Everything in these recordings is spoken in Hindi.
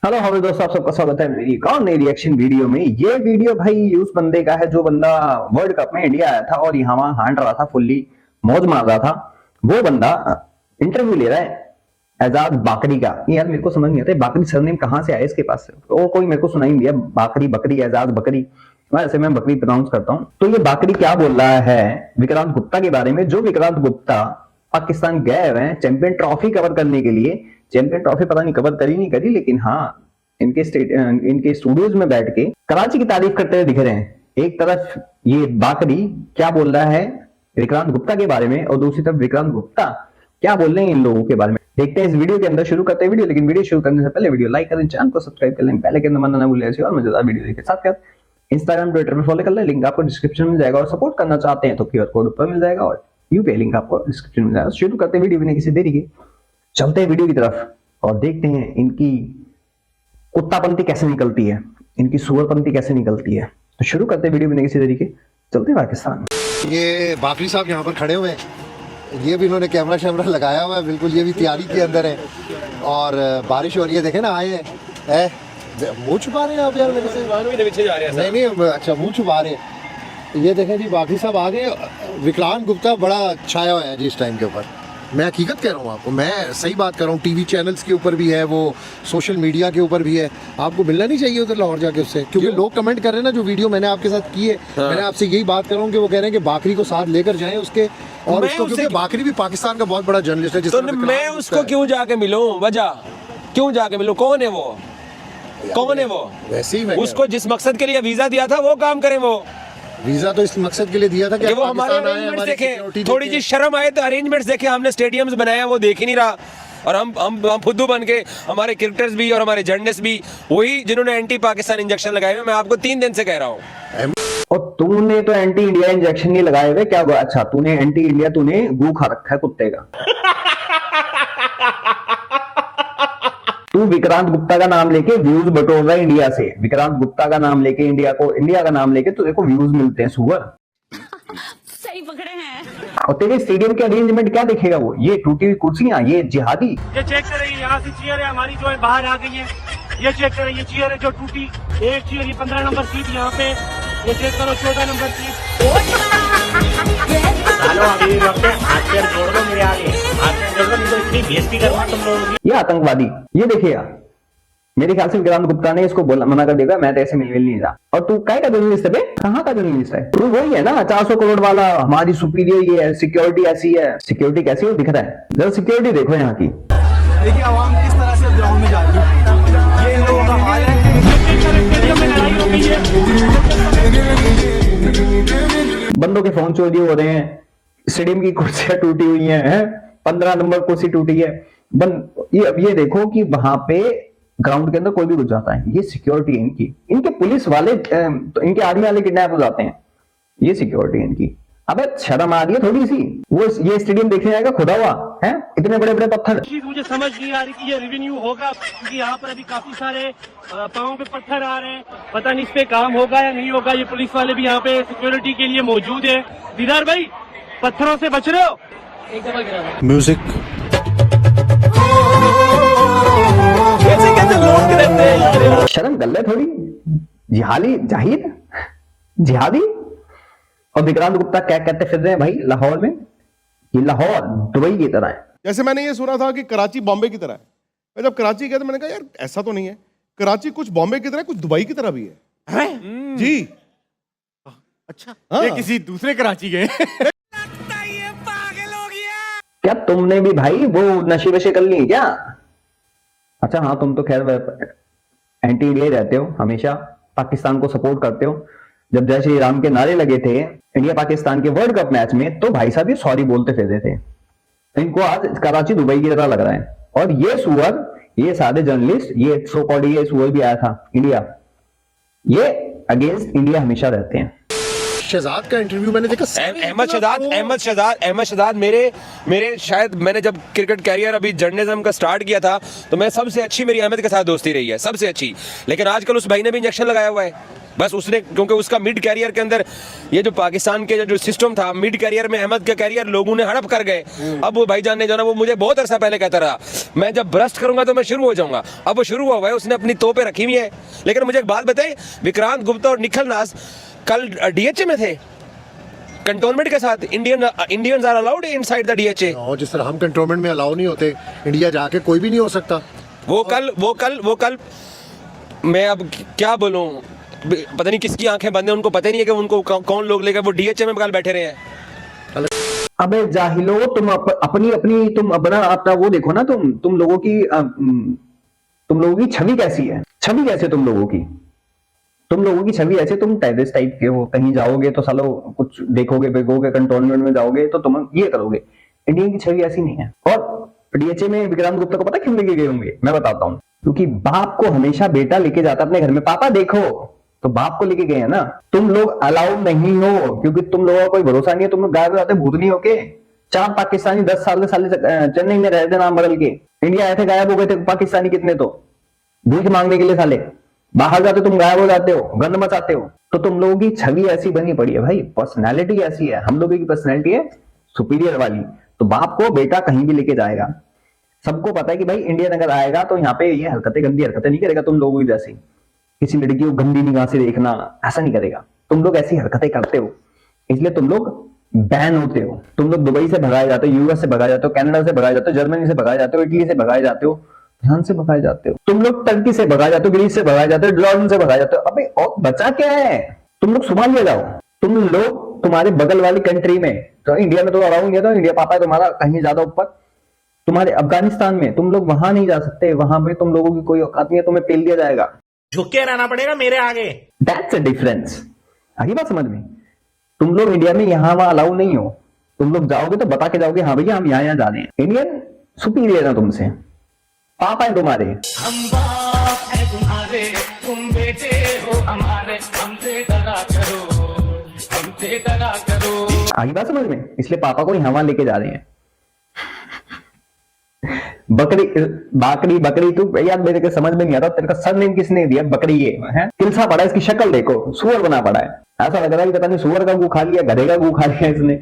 हेलो हाउ दोस्तों, आप सबका स्वागत है मेरी एक और नई रिएक्शन वीडियो में। ये वीडियो भाई उस बंदे का है जो बंदा वर्ल्ड कप में इंडिया आया था और यहाँ वहां हांड रहा था, फुल्ली मौज मार रहा था। वो बंदा इंटरव्यू ले रहा है एजाज बाकरी का। यार मेरे को समझ नहीं आता बाकरी सरनेम कहाँ से आया इसके पास से, और कोई मेरे को सुनाई नहीं दिया। बाकरी बकरी एजाज बकरी, वैसे मैं बकरी प्रोनाउंस करता हूँ। तो ये बाकरी क्या बोल रहा है विक्रांत गुप्ता के बारे में, जो विक्रांत गुप्ता पाकिस्तान गए हुए हैं चैंपियन ट्रॉफी कवर करने के लिए। चैंपियन ट्रॉफी पता नहीं कवर करी नहीं करी, लेकिन हाँ इनके स्टूडियोज में बैठ के कराची की तारीफ करते हुए दिख रहे हैं। एक तरफ ये बाकरी क्या बोल रहा है विक्रांत गुप्ता के बारे में, और दूसरी तरफ विक्रांत गुप्ता क्या बोल रहे हैं इन लोगों के बारे में। देखते हैं इस वीडियो के अंदर। शुरू करते हैं वीडियो, लेकिन वीडियो शुरू करने से पहले वीडियो लाइक करें, चैनल को सब्सक्राइब कर लें, पहले के नंबर ना भूलें ऐसी और मजेदार वीडियो के साथ इंस्टाग्राम ट्विटर पे फॉलो कर ले, लिंक आपको डिस्क्रिप्शन में मिल जाएगा। और सपोर्ट करना चाहते हैं तो क्यूआर कोड ऊपर मिल जाएगा और यूपीआई लिंक आपको डिस्क्रिप्शन में मिल जाएगा। शुरू करते हैं वीडियो बिना किसी देरी के, चलते हैं वीडियो की तरफ और देखते हैं इनकी कुत्तापंती कैसे निकलती है, इनकी सुअरपंती कैसे निकलती है। तो शुरू करते हैं वीडियो बिना किसी देरी के, चलते हैं पाकिस्तान। ये बाकरी साहब यहाँ पर खड़े हुए हैं, ये भी इन्होंने कैमरा शैमरा लगाया हुआ है, बिल्कुल ये भी तैयारी के अंदर है। और बारिश हो रही है, देखे ना आए हैं मुंह छुपा रहे हैं आप यार मेरे से। नहीं नहीं, अच्छा मुंह छुपा रहे हैं। ये देखें जी बाकरी साहब आ गए। विक्रांत गुप्ता बड़ा छाया हुआ है जी इस टाइम के ऊपर। मैं हकीकत कह रहा हूँ आपको, मैं सही बात कर रहा हूँ। टीवी चैनल्स के ऊपर भी है वो, सोशल मीडिया के ऊपर भी है। आपको मिलना नहीं चाहिए उधर लाहौर जाके उससे, क्योंकि लोग कमेंट कर रहे हैं ना जो वीडियो मैंने आपके साथ की है। मैंने आपसे यही बात कर रहा हूँ कि वो कह रहे हैं कि बाकरी को साथ लेकर जाएं उसके, और उसको, क्योंकि बाकरी भी पाकिस्तान का बहुत बड़ा जर्नलिस्ट है। तो मैं उसको क्यों जाके मिलूं, वजह क्यों जाके मिलूं? कौन है वो? कौन है वो? वैसे ही उसको जिस मकसद के लिए वीजा दिया था वो काम करे। वो वीजा तो इस मकसद के लिए दिया था कि वो हमारे अरेंजमेंट्स देखे, थोड़ी जी शर्म आए तो अरेंजमेंट्स देखे। हमने स्टेडियम्स बनाया वो देख ही नहीं रहा, और हम फुद्दू बन के हमारे क्रिकेटर्स भी और हमारे जर्नलिस्ट भी वही जिन्होंने एंटी पाकिस्तान इंजेक्शन लगाए हुए। मैं आपको 3 दिन से कह रहा हूँ। और तूने तो एंटी इंडिया इंजेक्शन नहीं लगाए हुए क्या? अच्छा तूने एंटी इंडिया, तूने गू खा रखा है कुत्ते का। तू विक्रांत गुप्ता का नाम लेके व्यूज बटोर रहा है इंडिया से। विक्रांत गुप्ता का नाम लेके इंडिया का नाम लेके तुझे को व्यूज मिलते हैं सुअर। सही पकड़े हैं। और तेरे स्टेडियम के अरेंजमेंट क्या दिखेगा वो? ये टूटी हुई कुर्सियां, ये जिहादी। ये चेक करें, यहाँ से चेयर है हमारी जो है बाहर आ गई है। ये चेक करें, ये चेयर है जो टूटी, एक चेयर, ये 15 नंबर सीट यहाँ पे। ये चेक करो 14 नंबर सीट। चलो अभी हाथ पैर जोड़ दो मेरे आगे, हाथ पैर जोड़ दो, नहीं तो इतनी बेइज्जती करना तुम लोगों की। ये आतंकवादी, ये देखिएगा। मेरे ख्याल से विक्रांत गुप्ता ने इसको बोला, मना कर देगा, मैं तो ऐसे मिल नहीं रहा। और तू काय का जर्नलिस्ट है बे? कहाँ का जर्नलिस्ट है तू? वही है ना 400 करोड़ वाला, हमारी सुपीरियर ये है, सिक्योरिटी ऐसी है। सिक्योरिटी कैसी है दिख रहा है? जरा सिक्योरिटी देखो यहाँ की। देखिए आवाम किस तरह से ग्राउंड में जा रही है, ये इन लोगों का हाल है। बंदों के फोन चोरी हो रहे हैं, स्टेडियम की कुर्सियां टूटी हुई हैं, 15 नंबर कुर्सी टूटी है। ये देखो कि वहां पे ग्राउंड के अंदर कोई भी घुस जाता है। ये सिक्योरिटी है इनकी। इनके पुलिस वाले तो इनके आर्मी वाले किडनैप हो जाते हैं। ये सिक्योरिटी है इनकी। अबे शर्म आ रही है थोड़ी सी? वो ये स्टेडियम देखने जाएगा खुदा हुआ है, इतने बड़े बड़े पत्थर। चीज मुझे समझ नहीं आ रही कि ये रिवेन्यू होगा, क्योंकि यहाँ पर अभी काफी सारे पाँव पे पत्थर आ रहे हैं। पता नहीं इस पे काम होगा या नहीं होगा। ये पुलिस वाले भी यहाँ पे सिक्योरिटी के लिए मौजूद है। दीदार भाई, पत्थरों से बच रहे हो? म्यूजिक शर्म कर ले थोड़ी, जिहादी। और विक्रांत गुप्ता क्या कहते फिर रहे हैं भाई लाहौर में? ये लाहौर दुबई की तरह है। जैसे मैंने ये सुना था कि कराची बॉम्बे की तरह है। मैं जब कराची गया तो मैंने कहा यार ऐसा तो नहीं है, कराची कुछ बॉम्बे की तरह कुछ दुबई की तरह भी है। जी अच्छा हाँ। ये किसी दूसरे कराची गए। क्या तुमने भी भाई वो नशे वशे कर ली क्या? अच्छा हाँ, तुम तो खैर एंटी इंडिया ही रहते हो, हमेशा पाकिस्तान को सपोर्ट करते हो। जब जय श्री राम के नारे लगे थे इंडिया पाकिस्तान के वर्ल्ड कप मैच में, तो भाई साहब ये सॉरी बोलते फिरते थे। इनको आज कराची दुबई की तरह लग रहा है। और ये सुअर, ये सारे जर्नलिस्ट, ये सो कॉल्ड ये सुअर भी आया था इंडिया, ये अगेंस्ट इंडिया हमेशा रहते हैं। शहजाद का इंटरव्यू मैंने देखा। अहमद शहजाद मेरे शायद मैंने जब क्रिकेट कैरियर अभी जर्नलिज्म का स्टार्ट किया था तो मैं सबसे अच्छी मेरी अहमद के साथ दोस्ती रही है, सबसे अच्छी। लेकिन आजकल उस भाई ने भी इंजेक्शन लगाया हुआ है, बस उसने, क्योंकि उसका मिड कैरियर के अंदर ये जो पाकिस्तान के जो सिस्टम था, मिड कैरियर में अहमद का कैरियर लोगों ने हड़प कर गए। अब वो भाईजान ने जो ना, वो मुझे बहुत अरसा पहले कहता रहा मैं जब ब्रस्ट करूंगा तो मैं शुरू हो जाऊंगा। अब वो शुरू हुआ है, उसने अपनी तोपें रखी हुई है। लेकिन मुझे एक बात बताइए, विक्रांत गुप्ता और निखिल नाज कल डीएचए में थे कंटोनमेंट के साथ। Indians are allowed inside the DHA. और जिस तरह हम कंटोनमेंट में अलाउ नहीं होते, इंडिया जाके कोई भी नहीं हो सकता। वो कल मैं अब क्या बोलूं, पता नहीं किसकी आंखें बंद है, उनको पता ही नहीं है कि उनको कौन लोग लेकर वो डीएचए में कल बैठे रहे हैं। अबे जाहिलो, तुम अपनी तुम अपना वो देखो ना, तुम लोगों की छवि कैसी है? छवि कैसे तुम लोगों की छवि ऐसे, तुम टेररिस्ट टाइप के हो, कहीं जाओगे तो सालो कुछ देखोगे बेगोगे, कंटोनमेंट में जाओगे तो तुम ये करोगे। इंडियन की छवि ऐसी नहीं है। और डीएचए में विक्रांत गुप्ता को पता क्यों लेके गए होंगे? मैं बताता हूँ। क्योंकि बाप को हमेशा बेटा लेके जाता अपने घर में, पापा देखो, तो बाप को लेके गए हैं ना। तुम लोग अलाउड नहीं हो क्योंकि तुम लोगों का कोई भरोसा नहीं है। तुम लोग गायब हो जाते भूतनी होके। 4 पाकिस्तानी 10 साल से चेन्नई में रहते नाम बदल के, इंडिया आए थे गायब हो गए थे पाकिस्तानी कितने, तो भीख मांगने के लिए साले बाहर जाते, तुम गायब हो जाते हो, गंद मचाते हो। तो तुम लोगों की छवि ऐसी बनी पड़ी है भाई, पर्सनैलिटी ऐसी है। हम लोगों की पर्सनैलिटी है सुपीरियर वाली। तो बाप को बेटा कहीं भी लेके जाएगा। सबको पता है कि भाई इंडियन अगर आएगा तो यहाँ पे ये हरकतें, गंदी हरकतें नहीं करेगा तुम लोगों की जैसी। किसी लड़की को गंदी निगाह से देखना, ऐसा नहीं करेगा। तुम लोग ऐसी हरकतें करते हो, इसलिए तुम लोग बैन होते हो। तुम लोग दुबई से भगाए जाते हो, यूएस से भगाए जाते हो, कनाडा से भगाए जाते हो, जर्मनी से भगाए जाते हो, इटली से भगाए जाते हो, ध्यान से भगाए जाते हो। तुम लोग टर्की से भगाए जाते हो, ग्रीस से भगाए जाते हो, जॉर्डन से भगाए जाते हो। अबे और बचा क्या है? तुम लोग सोमालिया जाओ। तुम लोग तुम्हारे बगल वाली कंट्री में, तो इंडिया में तो अलाउ नहीं है, तो इंडिया पापा है तुम्हारा कहीं ज्यादा ऊपर। तुम्हारे अफगानिस्तान में तुम लोग वहां नहीं जा सकते, वहां पे तुम लोगों की कोई औकात नहीं है, तुम्हें पेल दिया जाएगा। झुक के रहना पड़ेगा मेरे आगे। That's a difference. आगे बात समझ में? तुम लोग इंडिया में यहाँ वहां अलाउ नहीं हो। तुम लोग जाओगे तो बता के जाओगे, हाँ भैया हम यहाँ जा रहे हैं। इंडियन सुपीरियर है तुमसे, पापा है तुम्हारे। हम बाप है तुम्हारे, तुम बेटे हो हमारे, हमसे दगा करो, हमसे दगा करो। आगे बात समझ में? इसलिए पापा को यहाँ वहां लेके जा रहे हैं। बकरी तू यार मेरे को समझ में नहीं आता, तेरे का सरनेम किसने दिया? बकरी ये है, किलसा पड़ा है, इसकी शक्ल देखो, सुअर बना पड़ा है। ऐसा लग रहा है कि पता नहीं सुअर का गू खा लिया, गधे का गू खा लिया इसने।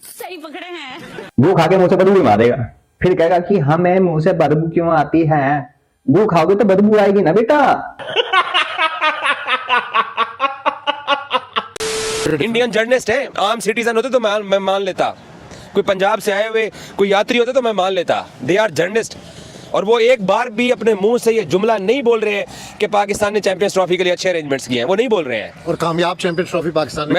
सही पकड़े हैं। गू खा के मुंह से बदबू मारेगा, फिर कहेगा कि हमें मुंह से बदबू क्यों आती है? गू खाओगे तो बदबू आएगी ना बेटा। इंडियन जर्नलिस्ट है, आम सिटीजन होते तो मैं मान लेता। कोई पंजाब से आए हुए कोई यात्री होते तो मैं मान लेता। They are journalist. और वो एक बार भी अपने मुंह से ये जुमला नहीं बोल रहे हैं कि पाकिस्तान ने चैंपियंस ट्रॉफी के लिए अच्छे अरेंजमेंट्स किए हैं, वो नहीं बोल रहे हैं। और कामयाब चैंपियंस ट्रॉफी पाकिस्तान ने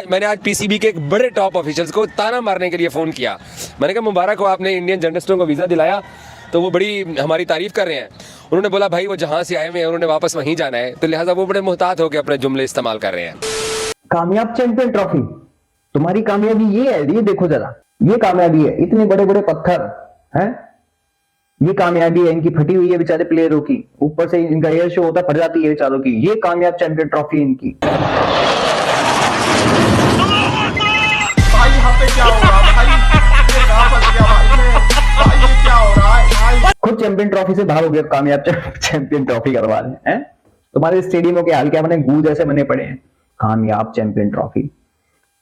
मैंने आज पीसीबी के एक बड़े टॉप ऑफिशियल्स को ताना मारने के लिए फोन किया। मैंने कहा मुबारक हो, आपने इंडियन जर्नलिस्टों को वीजा दिलाया, तो वो बड़ी हमारी तारीफ कर रहे हैं। उन्होंने बोला भाई वो जहां से आए हुए हैं उन्होंने वापस वहीं जाना है, तो लिहाजा वो बड़े मुहतात होकर अपने जुमले इस्तेमाल कर रहे हैं। कामयाब चैंपियन ट्रॉफी, तुम्हारी कामयाबी ये है, ये देखो जरा, ये कामयाबी है। इतने बड़े बड़े पत्थर हैं, ये कामयाबी है इनकी फटी हुई है बेचारे प्लेयरों की, ऊपर से इनका एयर शो होता फट जाती है बेचारों की। ये कामयाब चैंपियन ट्रॉफी इनकी। भाई यहाँ पे क्या हो रहा है भाई? ये कहाँ फंस गया भाई ये क्या हो रहा है भाई? खुद चैंपियन ट्रॉफी से बाहर हो गया, कामयाब चैंपियन ट्रॉफी करवा रहे हैं। तुम्हारे स्टेडियमों के हाल क्या बने? गू जैसे बने पड़े हैं। कामयाब चैंपियन ट्रॉफी।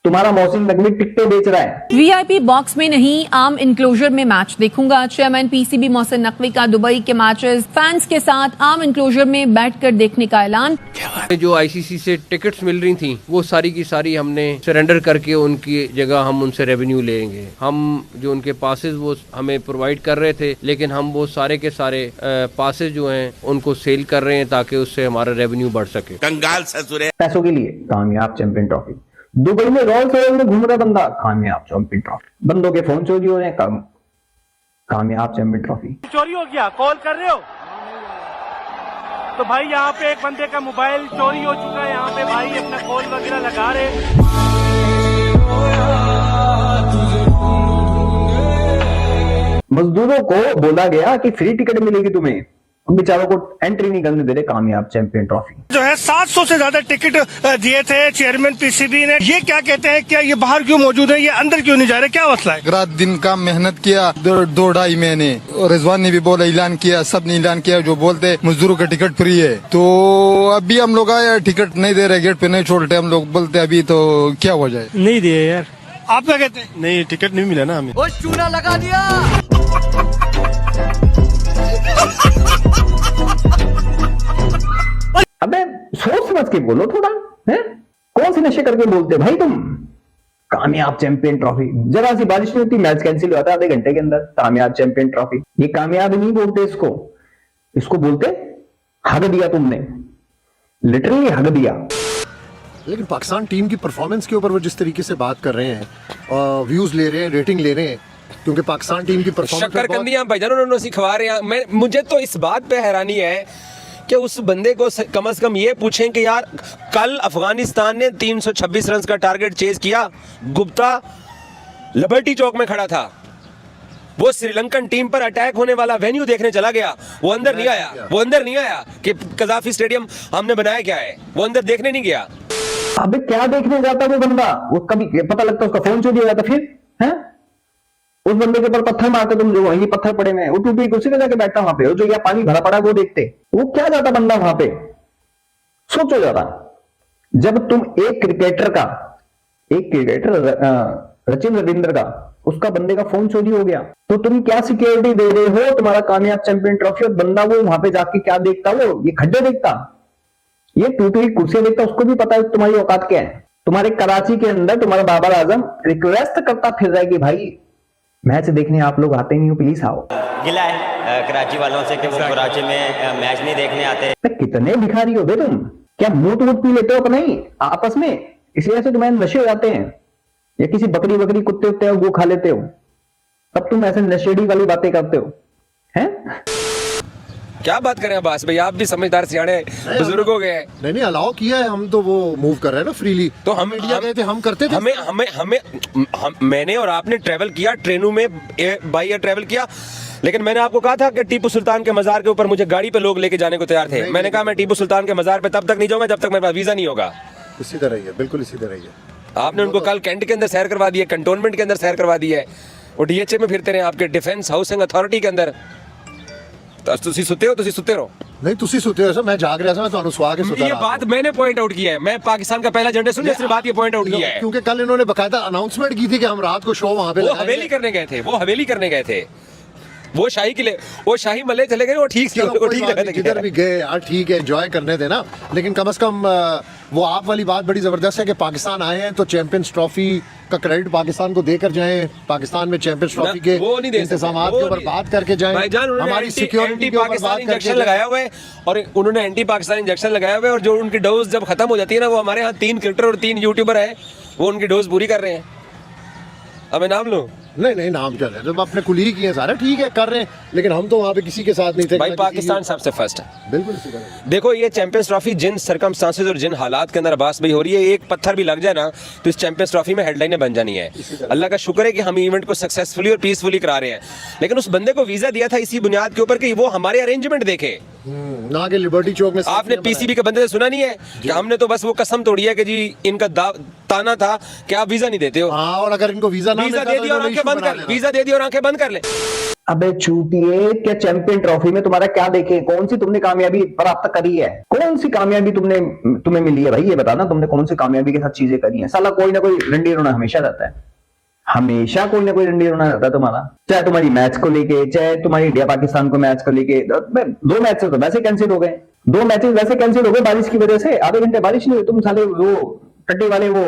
तुम्हारा मौसम नकवी टिकटें बेच रहा है। वीआईपी बॉक्स में नहीं, आम इंक्लोजर में मैच देखूंगा। चेयरमैन पीसीबी मोहसिन नकवी का दुबई के मैचेस फैंस के साथ आम इंक्लोजर में बैठकर देखने का ऐलान। जो आईसीसी से टिकट्स मिल रही थी वो सारी की सारी हमने सरेंडर करके उनकी जगह हम उनसे रेवेन्यू लेंगे। हम जो उनके पासेस वो हमें प्रोवाइड कर रहे थे, लेकिन हम वो सारे के सारे पासेस जो हैं उनको सेल कर रहे हैं ताकि उससे हमारा रेवेन्यू बढ़ सके। कंगाल ससुरे। पैसों के लिए कामयाब चैंपियन ट्रॉफी। दुबई में रोल्स रॉयस में घूम रहा बंदा, कामयाब चैंपियन ट्रॉफी। बंदों के फोन चोरी हो रहे हैं, कामयाब चैंपियन ट्रॉफी। चोरी हो गया, कॉल कर रहे हो तो भाई यहाँ पे एक बंदे का मोबाइल चोरी हो चुका है। यहाँ पे भाई अपना कॉल वगैरह लगा रहे। मजदूरों को बोला गया कि फ्री टिकट मिलेगी तुम्हें, बेचारों को एंट्री नहीं करने दे रहे कामयाब चैंपियन ट्रॉफी। जो है 700 से ज्यादा टिकट दिए थे चेयरमैन पीसीबी ने। ये क्या कहते हैं, क्या ये बाहर क्यों मौजूद है, ये अंदर क्यों नहीं जा रहे, क्या मसला है? रात दिन का मेहनत किया 2-2.5 महीने, और रिजवान ने भी बोला, ऐलान किया, सब ने ऐलान किया, जो बोलते मजदूरों का टिकट फ्री है। तो अभी हम लोग आए, टिकट नहीं दे रहे, गेट पे नहीं छोड़ते, हम लोग बोलते अभी तो क्या हो जाए। नहीं दिए यार। आप क्या कहते हैं? नहीं, टिकट नहीं मिला ना हमें। वो चूना लगा दिया। अबे सोच समझ के बोलो थोड़ा, है? कौन से नशे करके बोलते भाई तुम? कामयाब चैंपियन ट्रॉफी, जरा सी बारिश नहीं होती मैच कैंसिल होता है आधे घंटे के अंदर। कामयाब चैंपियन ट्रॉफी, ये कामयाब नहीं बोलते इसको, इसको बोलते हग दिया तुमने, लिटरली हग दिया। लेकिन पाकिस्तान टीम की परफॉर्मेंस के ऊपर वो जिस तरीके से बात कर रहे हैं, व्यूज ले रहे हैं, रेटिंग ले रहे हैं, क्योंकि पाकिस्तान टीम की परफॉर्मेंस शक्करकंदियां भाईजान उन्होंने सिखवा रहे हैं। मुझे तो इस बात पे हैरानी है कि उस बंदे को कम से कम ये पूछें कि यार कल अफगानिस्तान ने 326 रन का टारगेट चेज किया, गुप्ता लिबर्टी चौक में खड़ा था, वो श्रीलंकन टीम पर अटैक होने वाला वेन्यू देखने चला गया, वो अंदर नहीं आया कि कजाफी स्टेडियम हमने बनाया क्या है, वो अंदर देखने नहीं गया। अबे क्या देखने जाता वो बंदा? वो कभी पता लगता उसका फोन चोरी हो जाता फिर, हैं? उस बंदे के ऊपर पत्थर मारते तुम, जो वहीं पत्थर पड़े हुए हैं, वो टूटी कुर्सी पे जाके बैठता वहां पे, वो जो या पानी भरा पड़ा वो देखते, वो क्या जाता बंदा वहां पे? सोचो जरा, जब तुम एक क्रिकेटर सचिन रविंद्र का, उसका बंदे का फोन चोरी हो गया, तो तुम क्या सिक्योरिटी दे रहे हो? तुम्हारा कामयाब चैंपियन ट्रॉफी, और बंदा वो वहां पे जाके क्या देखता, वो ये खड्डे देखता, ये टूटी हुई कुर्सी देखता, उसको भी पता है तुम्हारी औकात क्या है। तुम्हारे कराची के अंदर तुम्हारा बाबर आजम रिक्वेस्ट करता फिर रहा है कि भाई मैच देखने आप लोग आते नहीं हो, प्लीज आओ। गिला है कराची वालों से कि वो कराची में मैच नहीं देखने आते। कितने भिखारी हो बे तुम? क्या मूट वूट पी लेते हो कि नहीं आपस में, इसलिए से तुम्हें नशे हो जाते हैं, या किसी बकरी बकरी कुत्ते उत्ते हो वो खा लेते हो, तब तुम ऐसे नशेड़ी वाली बातें करते हो, हैं? क्या बात करें अब्बास भाई, आप भी समझदार सियाने बुजुर्ग हो गए। नहीं अलाउ किया है, हम तो वो मूव कर रहे हैं ना फ्रीली। तो हम इंडिया गए थे, हम करते थे। मैंने और आपने ट्रेवल किया, ट्रेनों में बाई एयर ट्रेवल किया, लेकिन मैंने आपको कहा था कि टीपू सुल्तान के मजार के ऊपर मुझे गाड़ी पे लोग लेके जाने को तैयार थे। मैंने कहा मैं टीपू सुल्तान के मजार पे तब तक नहीं जाऊंगा जब तक मेरे पास वीजा नहीं होगा। इसी तरह ही है, बिल्कुल इसी तरह ही है। आपने उनको कल कैंट के अंदर सैर करवा दी है, कंटोनमेंट के अंदर सैर करवा दी है, वो डीएचए में फिरते रहे, आपके डिफेंस हाउसिंग अथॉरिटी के अंदर। ਤੁਸੀਂ ਸੁੱਤੇ ਰਹੋ। नहीं तुसी सुते हो, मैं जाग रहा था, मैं ਤੁਹਾਨੂੰ सुहा के सुता ये बात मैंने पॉइंट आउट किया है, मैं पाकिस्तान का पहला झंडा सुन सिर्फ बात ये पॉइंट आउट किया है, क्योंकि कल इन्होंने बकायदा अनाउंसमेंट की थी कि हम रात को शो वहां पे वो हवेली करने गए थे, वो शाही किले, वो शाही मल्ले चले गए, वो ठीक लगा। जिधर भी गए यार ठीक है, एंजॉय करने थे ना, लेकिन कम से कम वो आप वाली बात बड़ी जबरदस्त है कि पाकिस्तान आए हैं तो चैंपियंस ट्रॉफी का क्रेडिट पाकिस्तान को देकर जाएं, पाकिस्तान में चैंपियंस ट्रॉफी के इंतजामात के ऊपर बात करके जाएं, हमारी सिक्योरिटी के ऊपर बात करके लगाया हुआ है, और उन्होंने एंटी पाकिस्तान इंजेक्शन लगाया हुआ है, और जो उनकी डोज जब खत्म हो जाती है ना, वो हमारे यहाँ 3 क्रिकेटर और 3 यूट्यूबर है, वो उनकी डोज पूरी कर रहे हैं। अब मैं नाम लूं? नहीं नाम चल रहे हैं, जब अपने कुली किए सारे ठीक है कर रहे हैं, लेकिन हम तो वहाँ पे किसी के साथ नहीं थे। भाई पाकिस्तान सबसे फर्स्ट है, बिल्कुल। देखो ये चैंपियंस ट्रॉफी जिन सर्कमस्टांसेस और जिन हालात के अंदर अब्बास भाई हो रही है, एक पत्थर भी लग जाए ना तो इस चैंपियंस ट्रॉफी में हेडलाइनें बन जानी है। अल्लाह का शुक्र है कि हम इवेंट को सक्सेसफुली और पीसफुली करा रहे हैं, लेकिन उस बंदे को वीजा दिया था इसी बुनियाद के ऊपर कि वो हमारे अरेंजमेंट देखे, ना कि लिबर्टी चौक में। आपने पीसीबी के बंदे से सुना नहीं है कि हमने तो बस वो कसम तोड़ी है कि जी इनका ताना था कि आप वीजा नहीं देते हो। हाँ, और अगर इनको वीजा दे दिया और आंखें बंद कर, वीजा दे दिया और आंखें बंद कर ले। अबे चूतिए, क्या चैंपियन ट्रॉफी में तुम्हारा क्या देखे? कौन सी तुमने कामयाबी प्राप्त करी है? कौन सी कामयाबी तुम्हें मिली है भाई? ये बताना, तुमने कौन सी कामयाबी के साथ चीजें करी हैं? साला कोई ना कोई रंडी रोना हमेशा रहता है, हमेशा कोई ना कोई रंडी रोना रहता है तुम्हारा, चाहे तुम्हारी मैच को लेके, चाहे तुम्हारी इंडिया पाकिस्तान को मैच को लेके। 2 मैच तो वैसे कैंसिल हो गए, 2 मैचेस वैसे कैंसिल हो गए बारिश की वजह से, आधे घंटे बारिश नहीं हुई, तुम साले वो टड्डी वाले वो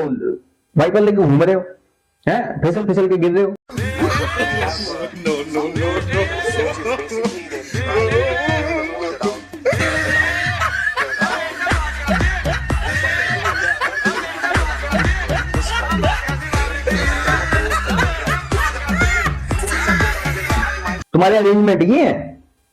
वाइपर लेके घूम रहे हो, हैं? फिसल के गिर रहे हो। तुम्हारे अरेंजमेंट ये है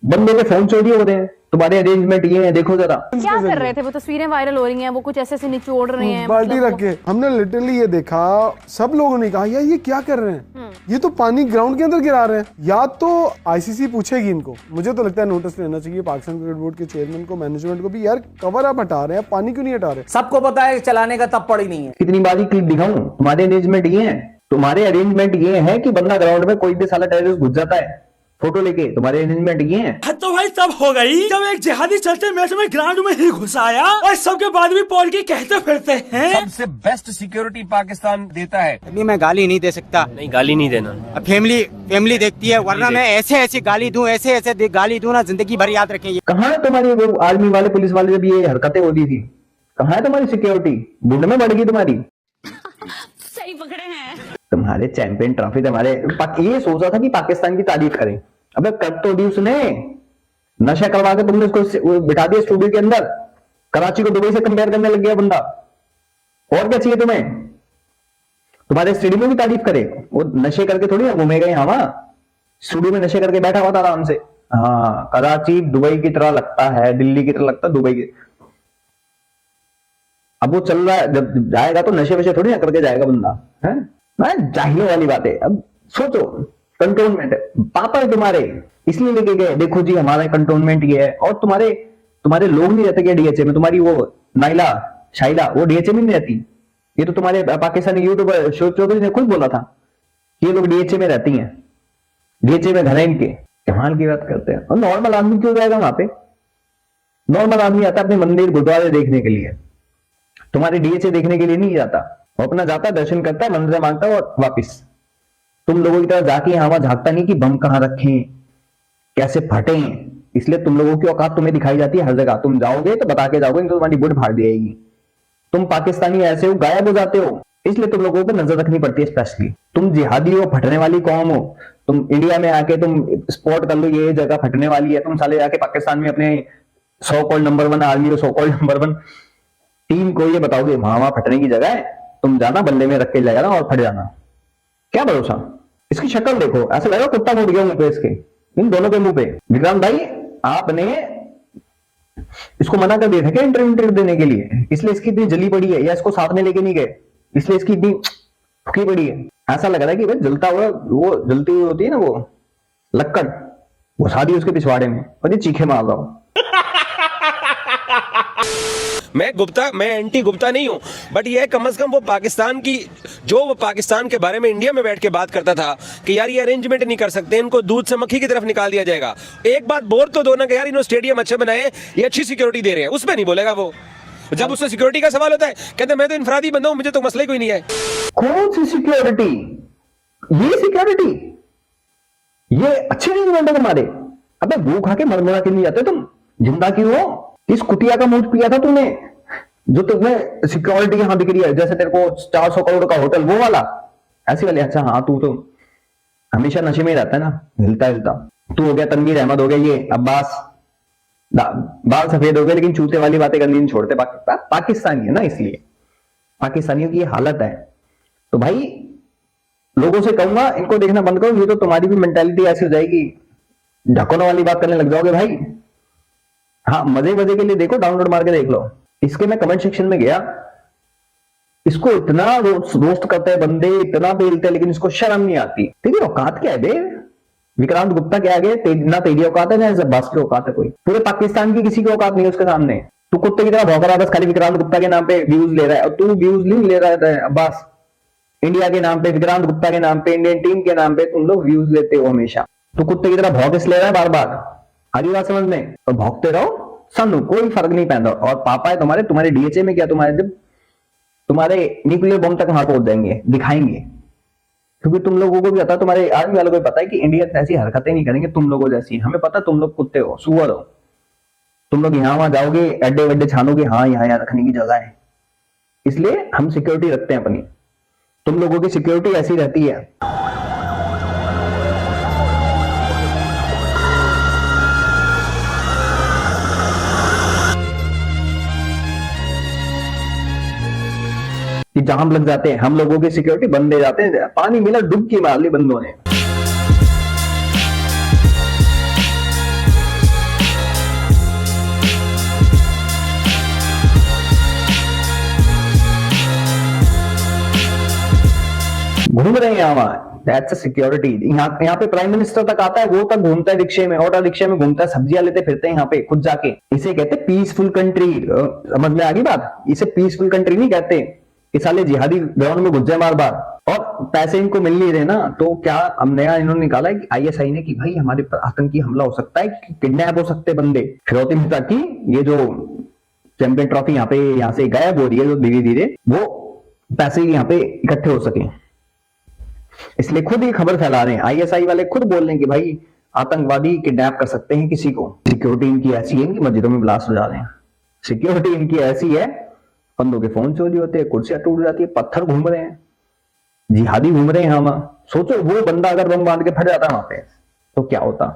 बंदों के फोन चोरी हो रहे हैं, तुम्हारे अरेंजमेंट ये है, देखो जरा। क्या कर रहे थे वो? तस्वीरें वायरल हो रही हैं, वो कुछ ऐसे ऐसे निचोड़ रहे हैं, बाल्टी मतलब रख के हमने लिटरली ये देखा, सब लोगों ने कहा यार ये क्या कर रहे हैं, ये तो पानी ग्राउंड के अंदर गिरा रहे हैं। या तो आईसीसी पूछेगी इनको, मुझे तो लगता है नोटिस लेना चाहिए पाकिस्तान क्रिकेट बोर्ड के चेयरमैन को, मैनेजमेंट को भी, यार कवर आप हटा रहे हैं, पानी क्यों नहीं हटा रहे? सबको पता है चलाने का तब पड़ी नहीं है। कितनी बारी क्लिप दिखाऊं? तुम्हारे अरेंजमेंट ये है, तुम्हारे अरेंजमेंट ये है कि बंदा ग्राउंड में कोई भी साला टेररिस्ट घुस जाता है फोटो लेके, तुम्हारे अरेंजमेंट ये है। तो भाई तब हो गई जब एक जिहादी चलते मैच में ग्राउंड में ही घुस आया और सबके बाद भी पॉल की कहते फिरते हैं। सबसे बेस्ट सिक्योरिटी पाकिस्तान देता है। अभी मैं गाली नहीं दे सकता, नहीं गाली नहीं देना, फैमिली देखती है, वरना मैं ऐसे गाली दूं, ऐसे गाली दूं ना, जिंदगी भर याद रखें। कहाँ है तुम्हारी वो आर्मी वाले पुलिस वाले जब ये हरकतें होती थी? कहाँ है तुम्हारी सिक्योरिटी? बुंड में बढ़ गई तुम्हारी। सही पकड़े हैं। तुम्हारे चैंपियन ट्रॉफी तुम्हारे ये सोचा था कि पाकिस्तान की तारीफ करें, अबे कर तो दी उसने, नशा करवा के तुमने उसको बिठा दिया स्टूडियो के अंदर, कराची को दुबई से कंपेयर करने लग गया बंदा। और क्या चाहिए तुम्हें? तुम्हारे स्टेडियम में भी तारीफ करे? वो नशे करके थोड़ी ना घूमेगा यहाँ वहां, स्टूडियो में नशे करके बैठा हुआ था आराम से। हाँ, कराची दुबई की तरह लगता है, दिल्ली की तरह लगता है, दुबई की। अब वो चल रहा है, जब जाएगा तो नशे वशे थोड़ी ना करके जाएगा बंदा, है ना? जाहिलों वाली बात है। अब सोचो, कंटोनमेंट पापा है तुम्हारे, इसलिए लेके गए, देखो जी हमारा कंटोनमेंट ये है। और तुम्हारे लोग नहीं रहते क्या डीएचए में? तुम्हारी वो नाइला शाइला वो डीएचए में नहीं रहती? ये तो तुम्हारे पाकिस्तानी यूट्यूबर शोएब चौधरी ने खुद बोला था कि ये लोग डीएचए में रहती हैं, डीएचए में घर है इनके। कमाल की बात करते हैं। और नॉर्मल आदमी क्यों जाएगा वहां पे? नॉर्मल आदमी आता है अपने मंदिर गुरुद्वारे देखने के लिए, तुम्हारे डीएचए देखने के लिए नहीं जाता। वो अपना जाता है, दर्शन करता है, मंदिर मांगता है और वापिस। तुम लोगों की तरह जाके यहाँ वहां झांकता नहीं कि बम कहाँ रखें, कैसे फटे। इसलिए तुम लोगों की औकात तुम्हें दिखाई जाती है हर जगह। तुम जाओगे तो बता के जाओगे, तो तुम्हारी बुढ़ फाड़ दी जाएगी। तुम पाकिस्तानी ऐसे हो, गायब हो जाते हो, इसलिए तुम लोगों पर नजर रखनी पड़ती है। स्पेशली तुम जिहादी हो, फटने वाली कौम हो। तुम इंडिया में आके तुम स्पॉट कर लो ये जगह फटने वाली है, तुम साले जाके पाकिस्तान में अपने सो कॉल्ड नंबर 1 आर्मी और सो कॉल्ड नंबर 1 टीम को ये बताओगे वहां फटने की जगह है, तुम जाना बल्ले में रख के ले जाना और फट जाना। क्या भरोसा? इसकी शक्ल देखो, ऐसा लगा कुत्ता मुड़ गया मुंह पे इसके, इन दोनों के मुंह पे। विक्रांत भाई आपने इसको मना कर दिया था क्या इंटरव्यू देने के लिए? इसलिए इसकी इतनी जली पड़ी है, या इसको साथ में लेके नहीं गए इसलिए इसकी इतनी फुकी पड़ी है? ऐसा लग रहा है कि भाई जलता हुआ, वो जलती हुई होती है ना वो लक्कड़, वो सारी उसके पिछवाड़े में, और ये चीखे मार रहा हूं। मैं एंटी गुप्ता नहीं हूं, बट ये कम से कम वो पाकिस्तान की, जो वो पाकिस्तान के बारे में इंडिया में बैठ के बात करता था कि यार ये अरेंजमेंट नहीं कर सकते, इनको दूध से मक्खी की तरफ निकाल दिया जाएगा। एक बात बोल तो दो ना कि यार इन्होंने स्टेडियम अच्छे बनाए, ये अच्छी सिक्योरिटी दे रहे हैं, उसमें नहीं बोलेगा वो। जब उससे सिक्योरिटी का सवाल होता है कहते मैं तो इनफरादी बंदा हूं, मुझे तो मसला ही कोई नहीं है। कौन सी सिक्योरिटी? ये सिक्योरिटी, ये अच्छे अरेंजमेंट है तुम्हारे। अबे भूख खा के मरमरा के नहीं जाते तुम, जिंदा क्यों हो? इस कुतिया का मूड पिया था तूने, जो तुम्हें सिक्योरिटी यहां दिख रही है, जैसे तेरे को 400 करोड़ का होटल, वो वाला, ऐसी वाली। अच्छा हाँ, तू तो हमेशा नशे में ही रहता है ना, हिलता हिलता। तू हो गया तनवीर अहमद, हो गया ये अब्बास, बाल सफेद हो गए लेकिन चूते वाली बातें करनी नहीं छोड़ते। पाकिस्तानी है ना, इसलिए पाकिस्तानियों की ये हालत है। तो भाई लोगों से कहूंगा इनको देखना बंद करो, ये तो तुम्हारी भी मेंटालिटी ऐसी हो जाएगी, ढकोना वाली बात करने लग जाओगे भाई। हाँ, मजे मजे के लिए देखो, डाउनलोड मार के देख लो। इसके मैं कमेंट सेक्शन में गया, इसको इतना रोस्ट करते हैं बंदे, इतना बेलते हैं, लेकिन इसको शर्म नहीं आती। तेरी औकात क्या है बे? विक्रांत गुप्ता के आगे ना तेरी औकात है ना अब्बास की औकात है। कोई पूरे पाकिस्तान की किसी की औकात नहीं है उसके सामने। तू कुत्ते की तरह भौंक रहा है बस, खाली विक्रांत गुप्ता के नाम पे व्यूज ले रहा है। और तू व्यूज नहीं ले रहा है अब्बास, इंडिया के नाम पे, विक्रांत गुप्ता के नाम पे, इंडियन टीम के नाम पे तुम लोग व्यूज लेते हो हमेशा। तू कुत्ते की तरह भौंक इस ले रहा है बार बार, आ रही बात समझ में? और भौंकते रहो, सानू कोई फर्क नहीं पैदा। और पापा है तुम्हारे डीएचए में क्या, तुम्हारे न्यूक्लियर बम तक वहां पहुंच जाएंगे, दिखाएंगे। क्योंकि तुम लोगों को भी पता है, तुम्हारे आर्मी वालों को भी पता है कि इंडियन ऐसी हरकतें नहीं करेंगे तुम लोगों जैसी। हमें पता तुम लोग कुत्ते हो, सुअर हो, तुम लोग यहाँ वहां जाओगे, अड्डे वड्डे छानोगे, हाँ यहाँ रखने की जगह है। इसलिए हम सिक्योरिटी रखते हैं अपनी, तुम लोगों की सिक्योरिटी ऐसी रहती है। कि जाम लग जाते हैं, हम लोगों की सिक्योरिटी बंदे जाते हैं। पानी मिला, डुबकी मार ली बंदों ने। घूम रहे हैं यहाँ, दैट्स सिक्योरिटी। यहाँ पे प्राइम मिनिस्टर तक आता है, वो तक घूमता है रिक्शे में, ऑटो रिक्शे में घूमता है, सब्जियां लेते फिरते हैं यहाँ पे खुद जाके। इसे कहते पीसफुल कंट्री। समझ में आ गई बात? इसे पीसफुल कंट्री नहीं कहते कि साले जिहादी ग्राउंड में घुस जाए बार बार और पैसे इनको मिल नहीं रहे ना। तो क्या अब नया इन्होंने निकाला है कि ISI ने कि भाई हमारे पर आतंकी हमला हो सकता है, किडनैप हो सकते बंदे। फिरौती में ताकि ये जो चैंपियन ट्रॉफी यहाँ से गायब हो रही है जो धीरे धीरे, वो पैसे यहाँ पे इकट्ठे हो सके, इसलिए खुद ही खबर फैला रहे हैं। ISI वाले खुद बोल रहे हैं कि भाई आतंकवादी किडनैप कर सकते हैं किसी को। सिक्योरिटी इनकी ऐसी है कि मस्जिदों में ब्लास्ट हो जा रहे हैं। सिक्योरिटी इनकी ऐसी है, बंदों के फोन चोरी होते हैं, कुर्सियां टूट जाती है, पत्थर घूम रहे हैं, जिहादी घूम रहे हैं। हम सोचो वो बंदा अगर बम बांध के फट जाता वहां पे तो क्या होता।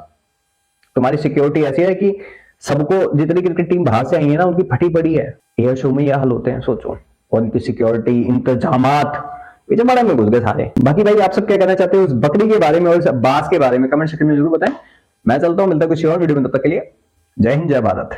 तुम्हारी सिक्योरिटी ऐसी है कि सबको, जितनी क्रिकेट टीम बाहर से आई है ना उनकी फटी पड़ी है। एयर शो में यह हाल होते हैं सोचो। और इनकी सिक्योरिटी, इंतजामात बड़े में घुस गए सारे। बाकी भाई आप सब क्या कहना चाहते हो उस बकरी के बारे में और इस अब्बास के बारे में कमेंट सेक्शन में जरूर बताएं। मैं चलता हूं, मिलता हूं किसी और वीडियो में, तब तक के लिए जय हिंद जय भारत।